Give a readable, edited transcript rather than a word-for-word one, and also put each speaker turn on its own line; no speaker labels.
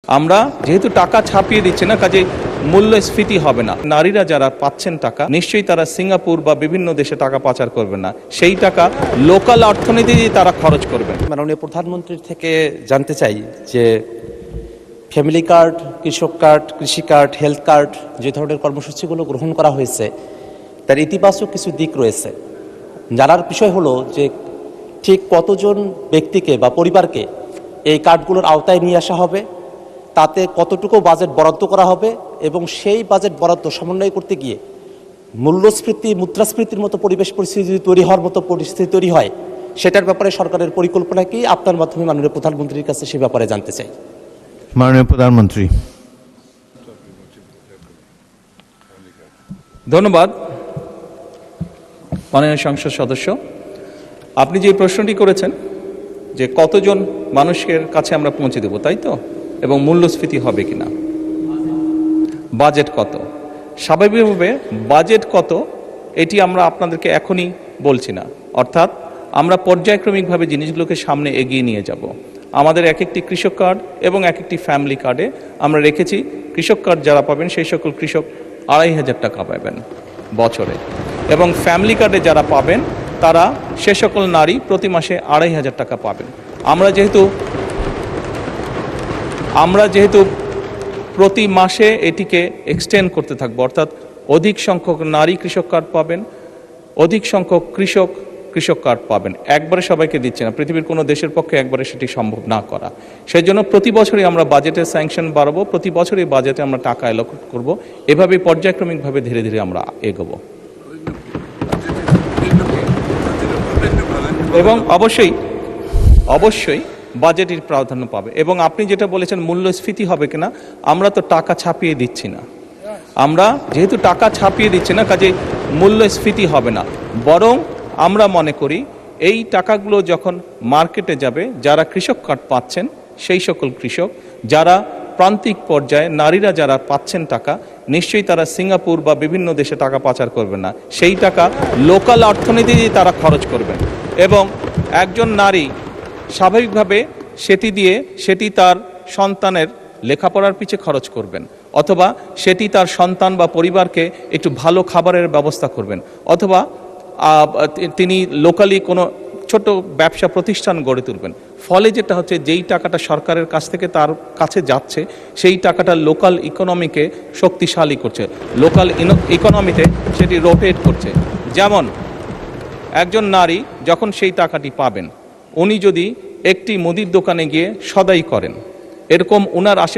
আমরা যেহেতু টাকা ছাপিয়ে দিচ্ছি না, কাজে মূল্যস্ফীতি হবে না। নারীরা যারা পাচ্ছেন টাকা, নিশ্চয়ই তারা সিঙ্গাপুর বা বিভিন্ন দেশে টাকা পাচার করবেন না, সেই টাকা লোকাল অর্থনীতি দিয়ে তারা খরচ করবেন।
মাননীয় প্রধানমন্ত্রীর থেকে জানতে চাই যে ফ্যামিলি কার্ড, কৃষক কার্ড, কৃষি কার্ড, হেলথ কার্ড যে ধরনের কর্মসূচিগুলো গ্রহণ করা হয়েছে তার ইতিবাচক কিছু দিক রয়েছে। জানার বিষয় হলো যে ঠিক কতজন ব্যক্তিকে বা পরিবারকে এই কার্ডগুলোর আওতায় নিয়ে আসা হবে, তাতে কতটুকু বাজেট বরাদ্দ করা হবে এবং সেই বাজেট বরাদ্দ সমন্বয় করতে গিয়ে মূল্যস্ফীতি, মুদ্রাস্ফীতির মতো পরিবেশ পরিস্থিতি তৈরি হওয়ার মতো পরিস্থিতি তৈরি হয়, সেটার ব্যাপারে সরকারের পরিকল্পনা কি? আপনার মাধ্যমে মাননীয় প্রধানমন্ত্রীর কাছে সে ব্যাপারে জানতে চাই।
মাননীয় প্রধানমন্ত্রী।
ধন্যবাদ মাননীয় সংসদ সদস্য। আপনি যে প্রশ্নটি করেছেন যে কতজন মানুষের কাছে আমরা পৌঁছে দেব, তাই তো, এবং মূল্যস্ফীতি হবে কিনা, বাজেট কত, স্বাভাবিকভাবে বাজেট কত এটি আমরা আপনাদেরকে এখনই বলছি না। অর্থাৎ আমরা পর্যায়ক্রমিকভাবে জিনিসগুলোকে সামনে এগিয়ে নিয়ে যাব। আমাদের এক একটি কৃষক কার্ড এবং এক একটি ফ্যামিলি কার্ডে আমরা রেখেছি কৃষক কার্ড যারা পাবেন সেই সকল কৃষক ২৫০০ টাকা পাবেন বছরে, এবং ফ্যামিলি কার্ডে যারা পাবেন তারা সে সকল নারী প্রতি মাসে ২৫০০ টাকা পাবেন। আমরা যেহেতু প্রতি মাসে এটিকে এক্সটেন্ড করতে থাকবো, অর্থাৎ অধিক সংখ্যক নারী কৃষক কার্ড পাবেন, অধিক সংখ্যক কৃষক কার্ড পাবেন। একবারে সবাইকে দিচ্ছে না, পৃথিবীর কোনো দেশের পক্ষে একবারে সেটি সম্ভব না করা। সেই জন্য প্রতি বছরই আমরা বাজেটের স্যাংশন বাড়াবো, প্রতি বছরই বাজেটে আমরা টাকা অ্যালোকেট করব, এভাবে পর্যায়ক্রমিকভাবে ধীরে ধীরে আমরা এগোবো। এবং অবশ্যই বাজেটের প্রাধান্য পাবে। এবং আপনি যেটা বলেছেন মূল্যস্ফীতি হবে কিনা, আমরা তো টাকা ছাপিয়ে দিচ্ছি না। আমরা যেহেতু টাকা ছাপিয়ে দিচ্ছি না, কাজে মূল্যস্ফীতি হবে না। বরং আমরা মনে করি এই টাকাগুলো যখন মার্কেটে যাবে, যারা কৃষক কার্ড পাচ্ছেন সেই সকল কৃষক, যারা প্রান্তিক পর্যায়ে নারীরা যারা পাচ্ছেন টাকা, নিশ্চয়ই তারা সিঙ্গাপুর বা বিভিন্ন দেশে টাকা পাচার করবেন না, সেই টাকা লোকাল অর্থনীতি দিয়ে তারা খরচ করবেন। এবং একজন নারী স্বাভাবিকভাবে সেটি তার সন্তানের লেখাপড়ার পিছে খরচ করবেন, অথবা সেটি তার সন্তান বা পরিবারকে একটু ভালো খাবারের ব্যবস্থা করবেন, অথবা তিনি লোকালি কোনো ছোট ব্যবসা প্রতিষ্ঠান গড়ে তুলবেন। ফলে যেটা হচ্ছে, যেই টাকাটা সরকারের কাছ থেকে তার কাছে যাচ্ছে সেই টাকাটা লোকাল ইকোনমিকে শক্তিশালী করছে, লোকাল ইকোনমিতে সেটি রোটেট করছে। যেমন একজন নারী যখন সেই টাকাটি পাবেন, উনি যদি একটি মুদির দোকানে গিয়ে সদাই করেন, এরকম উনার